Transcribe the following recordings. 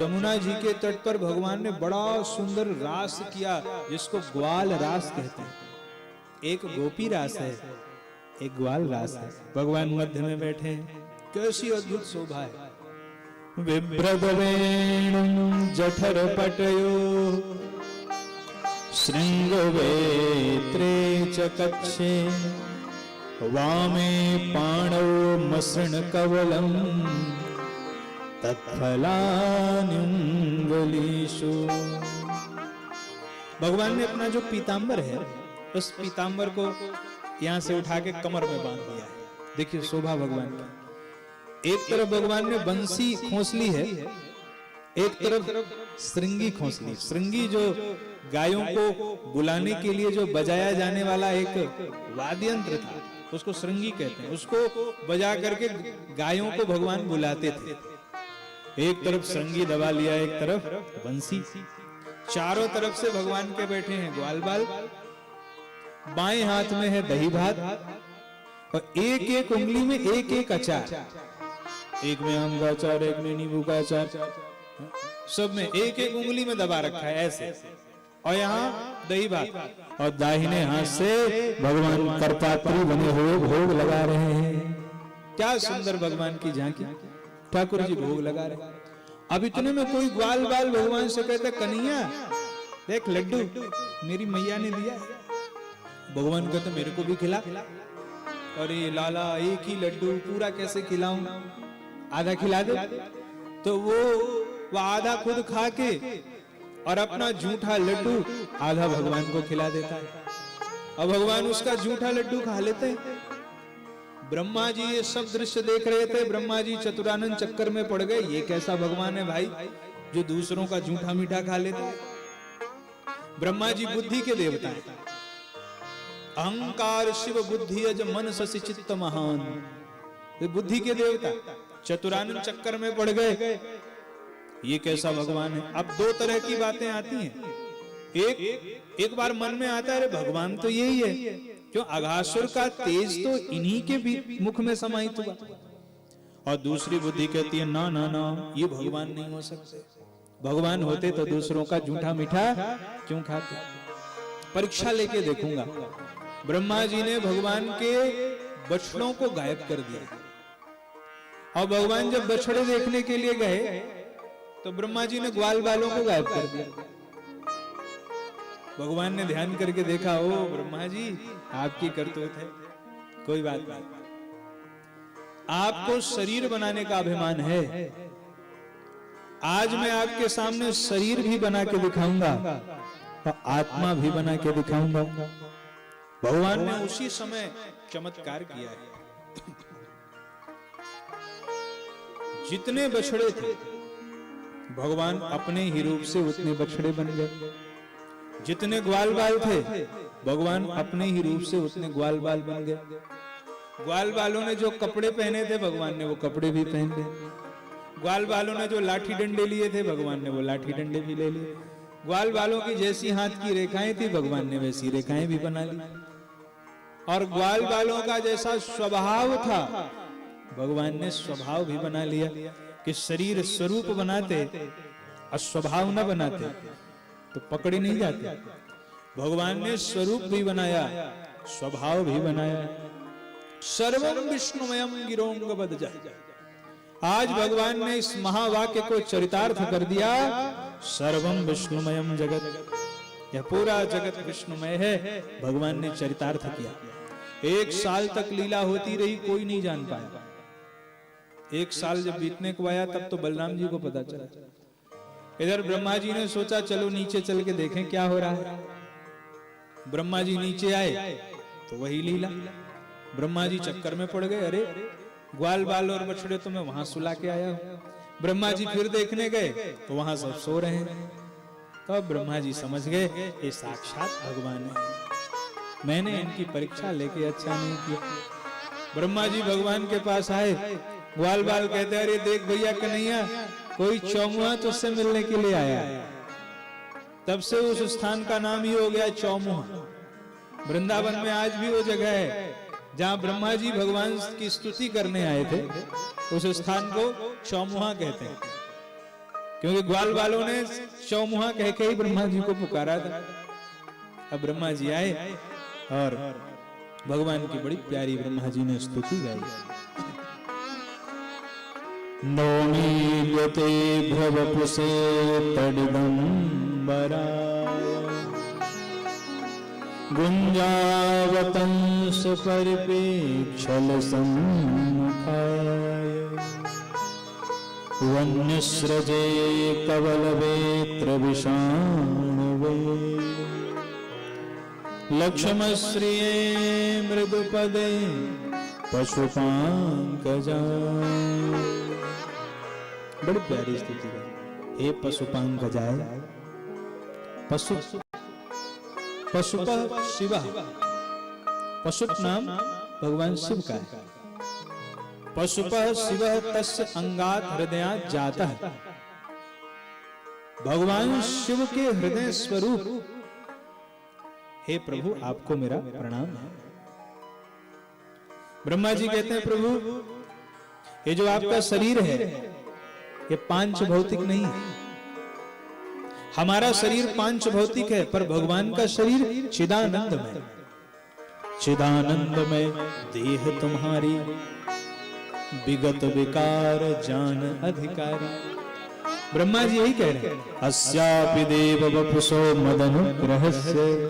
यमुना जी के तट पर भगवान ने बड़ा सुंदर रास किया, जिसको ग्वाल रास कहते हैं। एक गोपी रास है, एक ग्वाल रास है। भगवान मध्य में बैठे हैं, कैसी अद्भुत शोभा है। विभ्रदवेणुं जठरपटयो शृंगवेत्रे च कक्षे वामे पाणौ मसृणकवलम् तत्फलान्युंगलीषु। भगवान ने अपना जो पीतांबर है, उस पीतांबर को यहां से उठा के कमर में बांध दिया है। देखिए शोभा भगवान की। एक तरफ भगवान ने बंसी खोंसली है, एक तरफ श्रृंगी खोंसली। श्रृंगी जो गायों को बुलाने के लिए जो बजाया जाने वाला एक वाद्य यंत्र था, उसको श्रृंगी कहते हैं। उसको बजा करके गायों को भगवान बुलाते थे। एक तरफ श्रृंगी दबा लिया, एक तरफ बंसी। चारों तरफ से भगवान के बैठे हैं ग्वाल बाल। बाएं हाथ में है दही भात और एक एक उंगली में एक एक अचार। एक में आम का अचार, एक में नींबू का अचार, सब में एक एक उंगली में दबा रखा है ऐसे। और यहाँ दही भात, और दाहिने हाथ से भगवान करपात्री बने हुए भोग लगा रहे हैं। क्या सुंदर भगवान की झांकी। ठाकुर जी भोग लगा रहे। अब इतने में कोई ग्वाल बाल भगवान से कहता, कन्हैया देख लड्डू मेरी मैया ने दिया है। भगवान कहते मेरे को भी खिला। अरे लाला एक ही लड्डू पूरा कैसे खिलाऊं, आधा खिला दे। तो वो आधा खुद खा के और अपना झूठा लड्डू आधा भगवान को खिला देता है। और भगवान उसका झूठा लड्डू खा लेते हैं। ब्रह्मा जी ये सब दृश्य देख रहे थे। ब्रह्मा जी चतुरानंद चक्कर में पड़ गए। ये कैसा भगवान है भाई जो दूसरों का झूठा मीठा खा लेते हैं। ब्रह्मा जी बुद्धि के देवता हैं। अहंकार शिव बुद्धि अज मन ससि चित्त महान, बुद्धि के देवता चतुरानंद चक्कर में पड़ गए। ये कैसा भगवान है। अब दो तरह की बातें आती हैं। एक बार मन में आता है अरे भगवान तो यही है, क्यों अघासुर का तेज तो इन्हीं के भी मुख में समाहित हुआ। और दूसरी बुद्धि कहती है ना ना ना, ये भगवान नहीं हो सकते। भगवान होते तो दूसरों का झूठा मीठा क्यों खाते। परीक्षा लेके देखूंगा। ब्रह्मा जी ने भगवान के बछड़ों को गायब कर दिया। और भगवान जब बछड़े देखने के लिए गए तो ब्रह्मा जी ने ग्वाल बालों को गायब कर दिया। भगवान ने ध्यान करके देखा, ओ ब्रह्मा जी आपकी करतूत है, कोई बात नहीं। आपको शरीर बनाने का अभिमान है। आज मैं आपके सामने शरीर भी बना के दिखाऊंगा और आत्मा भी बना के दिखाऊंगा। भगवान ने उसी समय चमत्कार किया है। जितने बछड़े थे भगवान अपने ही रूप से उतने बछड़े बन गए। जितने ग्वाल बाल थे भगवान अपने ही रूप से उतने ग्वाल बाल बन गए। ग्वाल बालों ने जो कपड़े पहने थे भगवान ने वो कपड़े भी पहन लिए। ग्वाल बालों ने जो लाठी डंडे लिए थे भगवान ने वो लाठी डंडे भी ले लिए। ग्वाल बालों की जैसी हाथ की रेखाएं थी भगवान ने वैसी रेखाएं भी बना ली। और ग्वाल बालों का जैसा स्वभाव था भगवान ने स्वभाव भी बना लिया। कि शरीर स्वरूप बनाते और स्वभाव न बनाते तो पकड़े नहीं जाते। भगवान ने स्वरूप भी बनाया, स्वभाव भी बनाया। सर्वम विष्णुमयम गिरोंग बदजा। आज भगवान ने इस महावाक्य को चरितार्थ कर दिया। सर्वम विष्णुमयम जगत, यह पूरा जगत विष्णुमय है। भगवान ने चरितार्थ किया। 1 साल तक लीला होती रही, कोई नहीं जान पाया। 1 साल जब बीतने को आया तब तो बलराम जी को पता चला। इधर ब्रह्मा जी ने सोचा चलो नीचे चल के देखें क्या हो रहा है। ब्रह्मा जी नीचे आए तो वही लीला। ब्रह्मा जी चक्कर में पड़ गए। अरे ग्वाल बाल और बछड़े तो मैं वहां सुला के आया हूं। ब्रह्मा जी फिर देखने गए तो वहां सब सो रहे हैं। तब ब्रह्मा जी समझ गए ये साक्षात भगवान है। मैंने इनकी परीक्षा लेके अच्छा नहीं किया। ब्रह्मा जी भगवान के पास आए। ग्वाल बाल कहते अरे देख भैया कन्हैया कोई चौमुहा तुझसे मिलने के लिए आया है। तब से उस स्थान का नाम ही हो गया चौमुहा। वृंदावन में आज भी वो जगह है जहां ब्रह्मा जी भगवान की स्तुति करने आए थे। उस स्थान को चौमुहा कहते हैं। क्योंकि ग्वाल वालों ने चौमुहा कह के ही ब्रह्मा जी को पुकारा था। अब ब्रह्मा जी आए और भगवान की बड़ी प्यारी ब्रह्मा जी ने स्तुति गाई। नौमीयते भवपुसे तडिदंबराय गुंजावतंस परिपेक्षल सम्मुखाय वन्यस्रजे कवलवेत्र विषाणवे लक्ष्मश्रिये मृदुपदे पशुपांकजाय। बड़ी प्यारी स्थिति है। हे पशुपांकजाय, पशु पशुप शिव, पशुप नाम भगवान शिव का है। पशुप शिव तस्य अंगात हृदयात जातः। भगवान शिव के हृदय स्वरूप हे प्रभु आपको मेरा प्रणाम है। ब्रह्मा जी कहते हैं प्रभु ये जो आपका शरीर है ये पांच भौतिक नहीं है। हमारा शरीर पांच भौतिक है पर भगवान का शरीर चिदानंदमय। चिदानंदमय देह तुम्हारी विगत विकार जान अधिकारी। ब्रह्मा जी यही कह रहे हैं। अस्यापि देव वपुषो मदनुग्रहस्य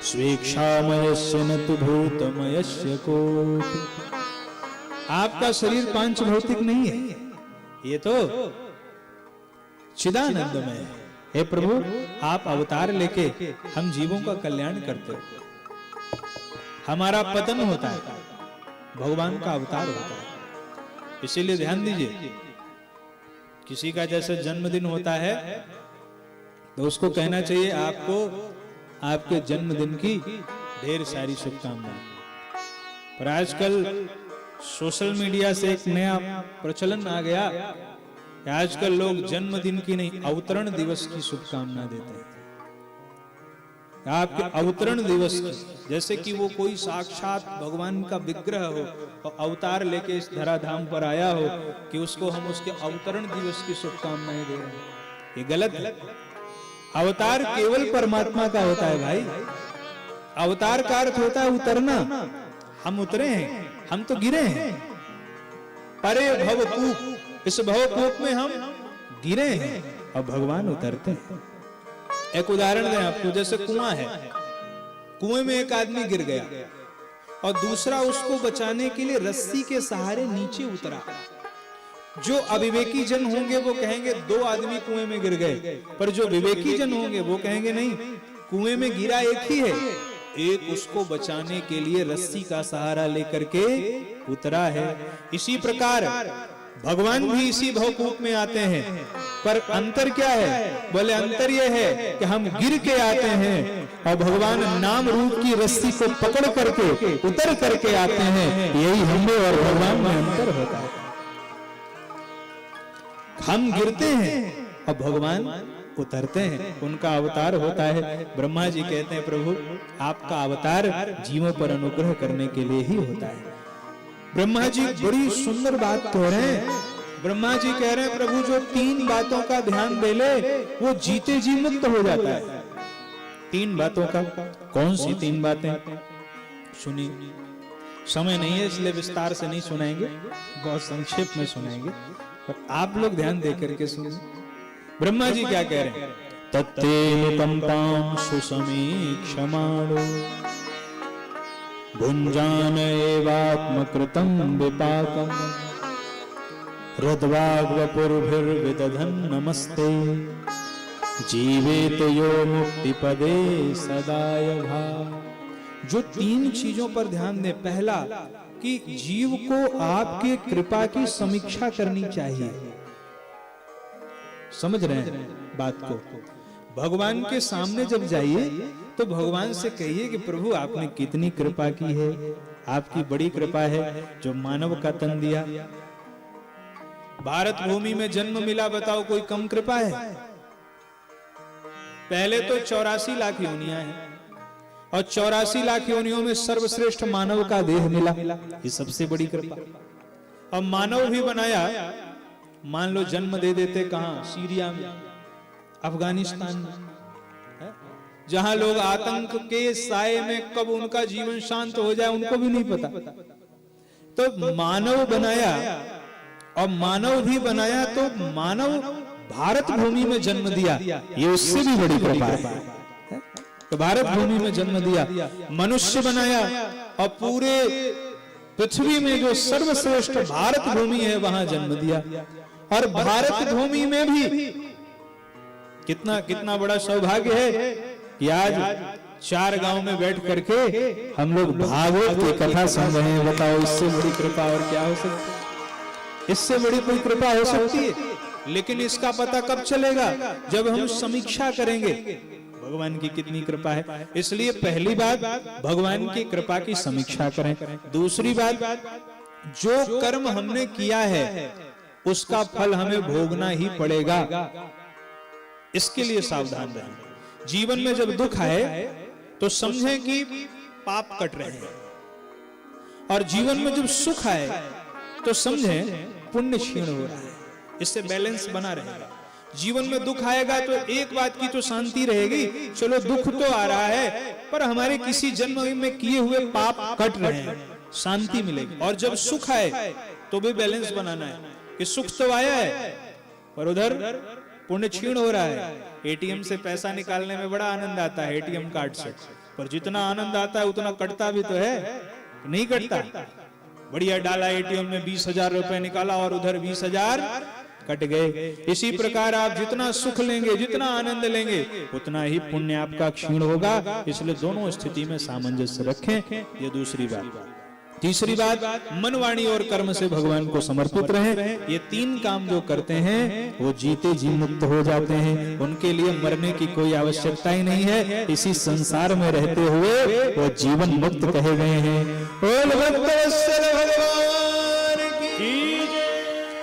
स्वेक्षामयस्य न तु भूतमयस्य कोटि। आपका शरीर पांच भौतिक नहीं है, ये तो चिदानंदमय है। हे प्रभु आप अवतार लेके हम जीवों का कल्याण करते हो। हमारा पतन होता है, भगवान का अवतार होता है। इसीलिए ध्यान दीजिए, किसी का जैसे जन्मदिन होता है तो उसको कहना चाहिए आपको आपके जन्मदिन की ढेर सारी शुभकामनाएं। पर आजकल सोशल मीडिया से एक नया प्रचलन आ गया कि आजकल लोग जन्मदिन की नहीं अवतरण दिवस की शुभकामना देते हैं। आपके अवतरण दिवस की, जैसे कि वो कोई साक्षात भगवान का विग्रह हो और अवतार लेके इस धराधाम पर आया हो कि उसको हम उसके अवतरण दिवस की शुभकामनाएं दे रहे हैं। ये गलत है। अवतार केवल परमात्मा का होता है भाई। अवतार का अर्थ होता है उतरना। हम उतरे हैं, हम तो गिरे हैं। परे भवकूप, इस भवकूप में हम गिरे हैं और भगवान उतरते हैं। एक उदाहरण दें आपको, जैसे कुआं है, कुएं में एक आदमी गिर गया और दूसरा उसको बचाने के लिए रस्सी के सहारे नीचे उतरा। जो अविवेकी जन होंगे वो कहेंगे दो आदमी कुएं में गिर गए, पर जो विवेकी जन होंगे वो कहेंगे नहीं, कुएं में गिरा एक ही है, एक उसको बचाने के लिए रस्सी का सहारा लेकर के उतरा है। इसी प्रकार भगवान भी इसी भवकूप में आते हैं, पर अंतर क्या है? बोले अंतर यह है कि हम गिर के आते हैं और भगवान नाम रूप की रस्सी को पकड़ करके उतर करके आते हैं। यही हमें और भगवान में अंतर होता है। हम गिरते हैं और भगवान उतरते हैं, उनका अवतार होता है। ब्रह्मा जी कहते हैं प्रभु आपका अवतार जीवों पर अनुग्रह करने के लिए ही होता है। ब्रह्मा जी बड़ी सुंदर बात कह रहे हैं। ब्रह्मा जी कह रहे हैं प्रभु जो तीन बातों का ध्यान दे ले वो जीते जी मुक्त हो जाता है। तीन बातों का, कौन सी तीन बातें? सुनिए, समय नहीं है इसलिए विस्तार से नहीं सुनाएंगे, बहुत संक्षेप में सुनाएंगे, पर आप लोग ध्यान दे करके सुनिए। ब्रह्मा जी क्या कह रहे हैं? तत्तेन कंपां सुसमीक्षमाणो भुञ्जान एवात्मकृतं विपाकम् हृद्वाग्वपुर्भिर्विदधन् नमस्ते जीवेत यो मुक्तिपदे सदाय भाव। जो तीन चीजों पर ध्यान दें। पहला कि जीव को आपके कृपा की समीक्षा करनी चाहिए। समझ रहे हैं बात को? भगवान के सामने जब जाइए तो भगवान से कहिए कि प्रभु आपने कितनी कृपा की है, आपकी बड़ी कृपा है जो मानव का तन दिया, भारत भूमि में जन्म मिला, बताओ कोई कम कृपा है? पहले तो 84 लाख योनियां हैं और 84 लाख योनियों में सर्वश्रेष्ठ मानव का देह मिला, ये सबसे बड़ी कृपा। अब मानव भी बनाया मान लो जन्म दे देते कहां, सीरिया में, अफगानिस्तान में, जहां लोग आतंक के साए में कब उनका जीवन शांत हो जाए उनको भी नहीं पता। तो मानव बनाया, और मानव भी बनाया तो मानव भारत भूमि में जन्म दिया, ये उससे भी बड़ी कृपा है। तो भारत भूमि में जन्म दिया, मनुष्य बनाया, और पूरे पृथ्वी में जो सर्वश्रेष्ठ भारत भूमि है वहां जन्म दिया। और भारत भूमि में भी कितना कितना बड़ा सौभाग्य है कि आज 4 गांव में बैठ करके हम लोग भागवत की कथा सुन रहे हैं। बताओ इससे बड़ी कृपा और क्या हो सकती है? इससे बड़ी कोई कृपा हो सकती है? लेकिन इसका पता कब चलेगा? जब हम समीक्षा करेंगे भगवान की कितनी कृपा है। इसलिए पहली बात भगवान की कृपा की समीक्षा करें। दूसरी बात, जो कर्म हमने किया है उसका फल हमें भोगना ही पड़ेगा, इसके लिए सावधान रहें। जीवन में जब दुख आए तो समझें कि पाप कट रहे हैं, और जीवन में जब सुख आए तो समझें पुण्य क्षीण हो रहा है। इससे बैलेंस बना रहेगा। जीवन में दुख आएगा तो एक बात की तो शांति रहेगी, चलो दुख तो आ रहा है पर हमारे किसी जन्म में किए हुए पाप कट रहे हैं, शांति मिलेगी। और जब सुख आए तो भी बैलेंस बनाना है कि सुख तो आया है पर उधर पुण्य क्षीण हो रहा है। एटीएम से पैसा निकालने में बड़ा आनंद आता है, एटीएम कार्ड से, पर जितना आनंद आता है उतना कटता भी तो है, नहीं कटता। बढ़िया डाला एटीएम में 20,000 रुपए निकाला और उधर 20,000 कट गए। इसी प्रकार आप जितना सुख लेंगे, जितना आनंद लेंगे, उतना ही पुण्य आपका क्षीण होगा। इसलिए दोनों स्थिति में सामंजस्य रखें, ये दूसरी बात। तीसरी बात, मन, वाणी और कर्म से भगवान को समर्पित रहें। ये 3 काम जो करते हैं वो जीते जी मुक्त हो जाते हैं, उनके लिए मरने की कोई आवश्यकता ही नहीं है। इसी संसार में रहते हुए वो जीवन मुक्त कहे गए हैं। बोल भक्तवत्सल भगवान की।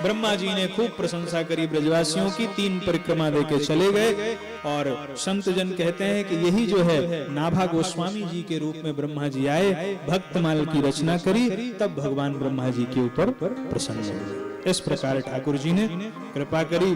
ब्रह्मा जी ने खूब प्रशंसा करी ब्रजवासियों की, 3 परिक्रमा देके चले गए। और संत जन कहते हैं कि यही जो है नाभा गोस्वामी जी के रूप में ब्रह्मा जी आए, भक्तमाल की रचना करी, तब भगवान ब्रह्मा जी के ऊपर प्रसन्न हुए। इस प्रकार ठाकुर जी ने कृपा करी।